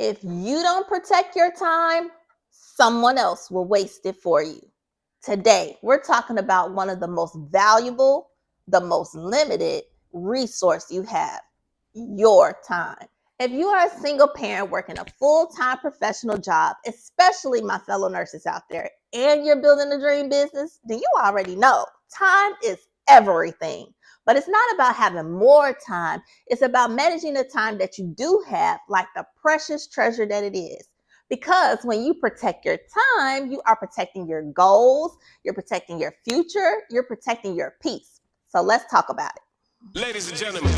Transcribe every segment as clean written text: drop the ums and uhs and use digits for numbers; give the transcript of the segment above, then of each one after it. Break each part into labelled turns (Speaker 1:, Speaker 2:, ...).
Speaker 1: If you don't protect your time, someone else will waste it for you. Today, we're talking about one of the most valuable, the most limited resource you have, your time. If you are a single parent working a full-time professional job, especially my fellow nurses out there, and you're building a dream business, then you already know time is everything. But it's not about having more time. It's about managing the time that you do have like the precious treasure that it is. Because when you protect your time, you are protecting your goals, you're protecting your future, you're protecting your peace. So let's talk about it.
Speaker 2: Ladies and gentlemen,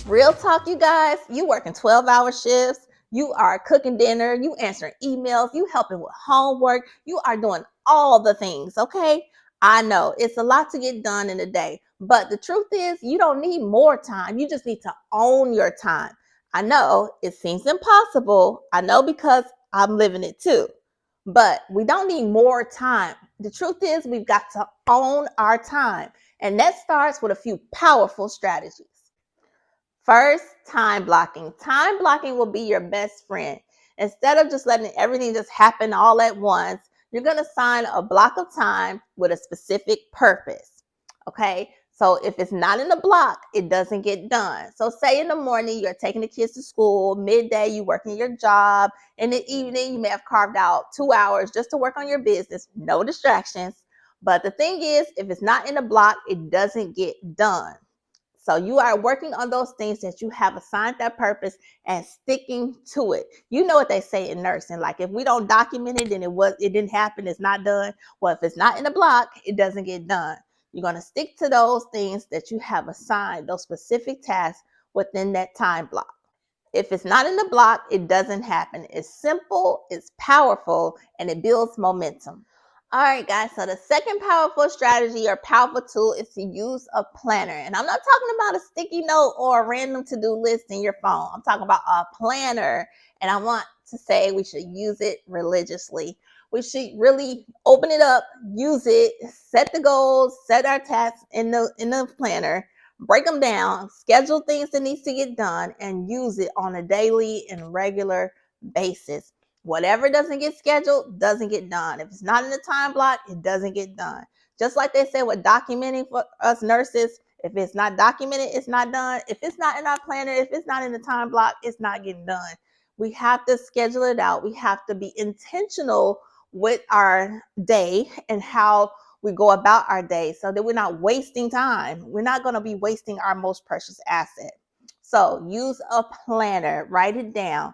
Speaker 1: Real talk, you guys, you working 12-hour shifts, you are cooking dinner, you answering emails, you helping with homework, you are doing all the things, okay? I know it's a lot to get done in a day, but the truth is you don't need more time. You just need to own your time. I know it seems impossible. I know because I'm living it too. But we don't need more time. The truth is we've got to own our time. And that starts with a few powerful strategies. First, time blocking. Time blocking will be your best friend. Instead of just letting everything just happen all at once, you're going to assign a block of time with a specific purpose. Okay. So if it's not in the block, it doesn't get done. So say in the morning, you're taking the kids to school, midday, you're working your job. In the evening, you may have carved out 2 hours just to work on your business, no distractions. But the thing is, if it's not in the block, it doesn't get done. So you are working on those things that you have assigned that purpose and sticking to it. You know what they say in nursing, like if we don't document it, then it didn't happen, it's not done. Well, if it's not in the block, it doesn't get done. You're going to stick to those things that you have assigned, those specific tasks within that time block. If it's not in the block, it doesn't happen. It's simple, it's powerful, and it builds momentum. All right, guys. So the second powerful strategy or powerful tool is to use a planner. And I'm not talking about a sticky note or a random to-do list in your phone. I'm talking about a planner. And I want to say we should use it religiously. We should really open it up, use it, set the goals, set our tasks in the planner, break them down, schedule things that needs to get done, and use it on a daily and regular basis. Whatever doesn't get scheduled doesn't get done. If it's not in the time block, it doesn't get done. Just like they say with documenting for us nurses, if it's not documented, it's not done. If it's not in our planner, if it's not in the time block, it's not getting done. We have to schedule it out. We have to be intentional with our day and how we go about our day so that we're not wasting time. We're not going to be wasting our most precious asset. So use a planner, write it down.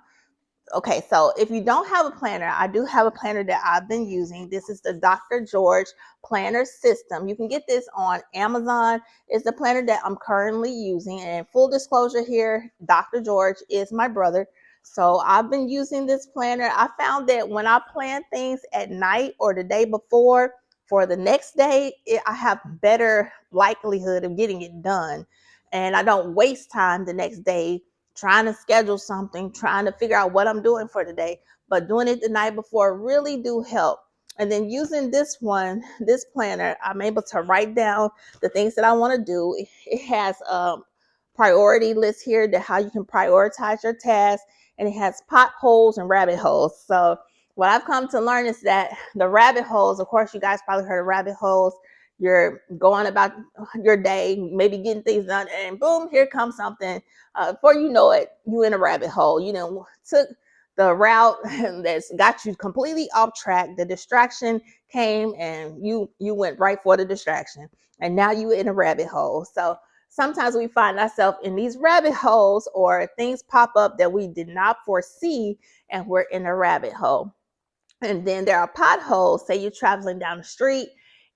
Speaker 1: Okay, so if you don't have a planner, I do have a planner that I've been using. This is the Dr. George Planner System. You can get this on Amazon. It's the planner that I'm currently using. And full disclosure here, Dr. George is my brother. So I've been using this planner. I found that when I plan things at night or the day before, for the next day, I have better likelihood of getting it done. And I don't waste time the next day trying to schedule something, trying to figure out what I'm doing for the day, but doing it the night before really do help. And then using this planner, I'm able to write down the things that I want to do. It has a priority list here that how you can prioritize your tasks, and it has potholes and rabbit holes. So what I've come to learn is that the rabbit holes, of course, you guys probably heard of rabbit holes. You're going about your day, maybe getting things done, and boom, here comes something. Before you know it, you in a rabbit hole. You know, took the route that's got you completely off track. The distraction came, and you went right for the distraction, and now you in a rabbit hole. So sometimes we find ourselves in these rabbit holes, or things pop up that we did not foresee, and we're in a rabbit hole. And then there are potholes. Say you're traveling down the street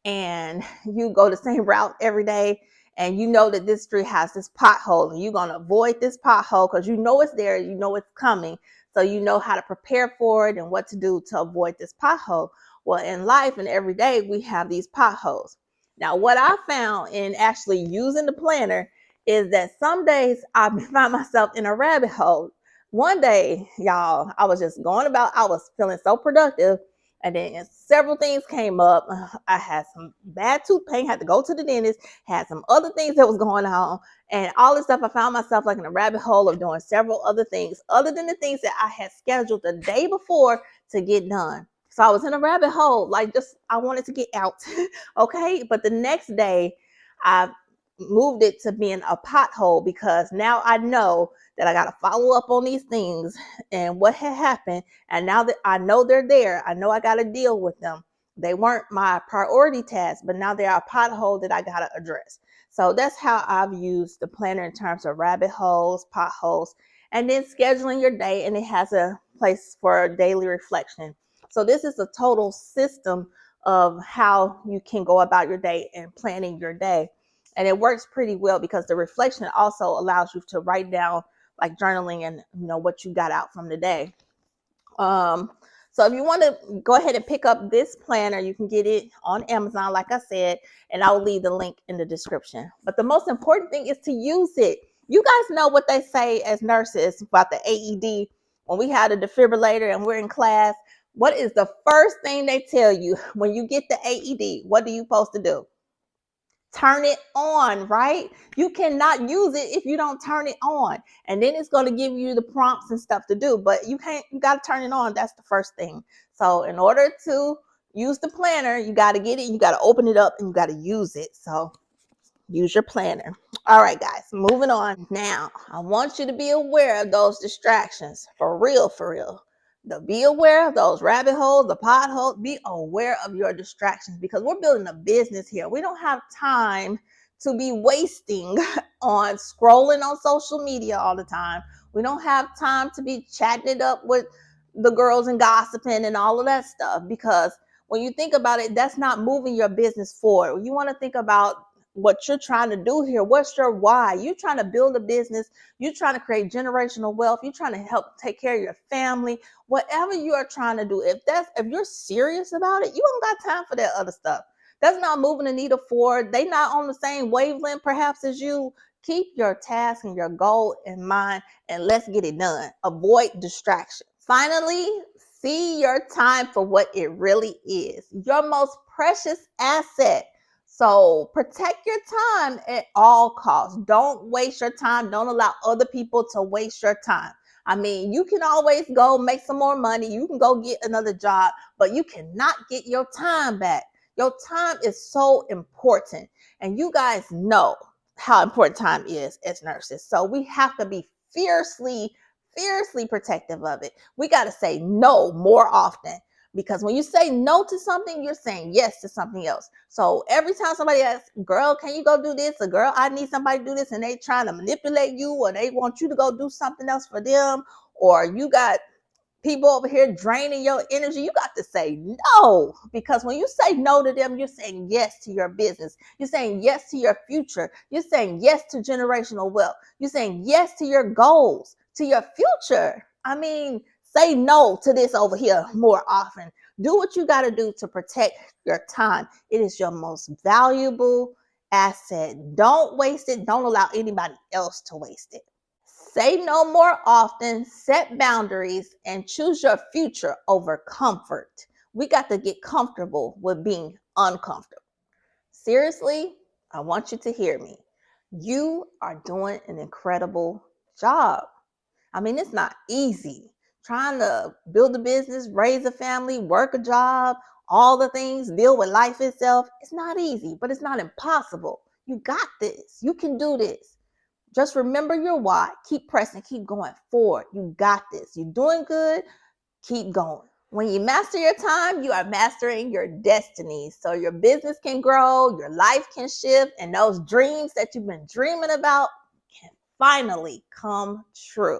Speaker 1: and you go the same route every day, and you know that this street has this pothole, and you're going to avoid this pothole because you know it's there, you know it's coming. So you know how to prepare for it and what to do to avoid this pothole. Well, in life and every day, we have these potholes. Now, what I found in actually using the planner is that some days I find myself in a rabbit hole. One day, y'all, I was just going about, I was feeling so productive. And then several things came up. I had some bad tooth pain, had to go to the dentist, had some other things that was going on. And all this stuff, I found myself like in a rabbit hole of doing several other things other than the things that I had scheduled the day before to get done. So I was in a rabbit hole, like just I wanted to get out. Okay. But the next day, I moved it to being a pothole because now I know that I got to follow up on these things and what had happened. And now that I know they're there, I know I got to deal with them. They weren't my priority task, but now they are a pothole that I got to address. So that's how I've used the planner in terms of rabbit holes, potholes, and then scheduling your day. And it has a place for daily reflection. So this is a total system of how you can go about your day and planning your day. And it works pretty well because the reflection also allows you to write down like journaling and what you got out from the day. So if you want to go ahead and pick up this planner, you can get it on Amazon, like I said, and I'll leave the link in the description. But the most important thing is to use it. You guys know what they say as nurses about the AED. When we had a defibrillator and we're in class, what is the first thing they tell you when you get the AED? What are you supposed to do? Turn it on, right? You cannot use it if you don't turn it on. And then it's going to give you the prompts and stuff to do, but you got to turn it on. That's the first thing. So in order to use the planner, you got to get it, you got to open it up, and you got to use it. So use your planner. All right, guys, moving on. Now, I want you to be aware of those distractions. For real, for real. Be aware of those rabbit holes, the potholes. Be aware of your distractions because we're building a business here. We don't have time to be wasting on scrolling on social media all the time. We don't have time to be chatting it up with the girls and gossiping and all of that stuff, because when you think about it, that's not moving your business forward. You want to think about what you're trying to do here. What's your why? You're trying to build a business. You're trying to create generational wealth. You're trying to help take care of your family. Whatever you are trying to do, if you're serious about it, you don't got time for that other stuff. That's not moving the needle forward. They not on the same wavelength perhaps as you. Keep your task and your goal in mind and let's get it done. Avoid distractions. Finally, see your time for what it really is. Your most precious asset. So protect your time at all costs. Don't waste your time. Don't allow other people to waste your time. I mean, you can always go make some more money. You can go get another job, but you cannot get your time back. Your time is so important. And you guys know how important time is as nurses. So we have to be fiercely protective of it. We got to say no more often. Because when you say no to something, you're saying yes to something else. So every time somebody asks, girl, can you go do this? Or girl, I need somebody to do this. And they trying to manipulate you, or they want you to go do something else for them. Or you got people over here draining your energy. You got to say no. Because when you say no to them, you're saying yes to your business. You're saying yes to your future. You're saying yes to generational wealth. You're saying yes to your goals, to your future. I mean, say no to this over here more often. Do what you got to do to protect your time. It is your most valuable asset. Don't waste it. Don't allow anybody else to waste it. Say no more often, set boundaries, and choose your future over comfort. We got to get comfortable with being uncomfortable. Seriously, I want you to hear me. You are doing an incredible job. I mean, it's not easy. Trying to build a business, raise a family, work a job, all the things, deal with life itself. It's not easy, but it's not impossible. You got this. You can do this. Just remember your why. Keep pressing, keep going forward. You got this. You're doing good. Keep going. When you master your time, you are mastering your destiny. So your business can grow, your life can shift, and those dreams that you've been dreaming about can finally come true.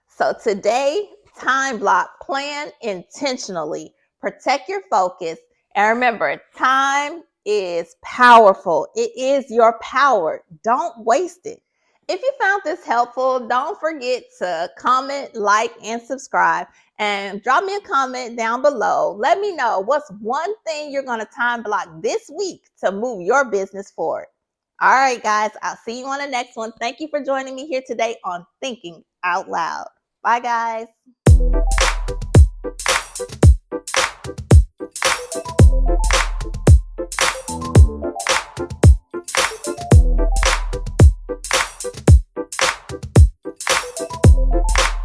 Speaker 1: So today, time block, plan intentionally, protect your focus, and remember, time is powerful. It is your power. Don't waste it. If you found this helpful, don't forget to comment, like, and subscribe. And drop me a comment down below. Let me know what's one thing you're going to time block this week to move your business forward. All right, guys, I'll see you on the next one. Thank you for joining me here today on Thinking Out Loud. Bye, guys.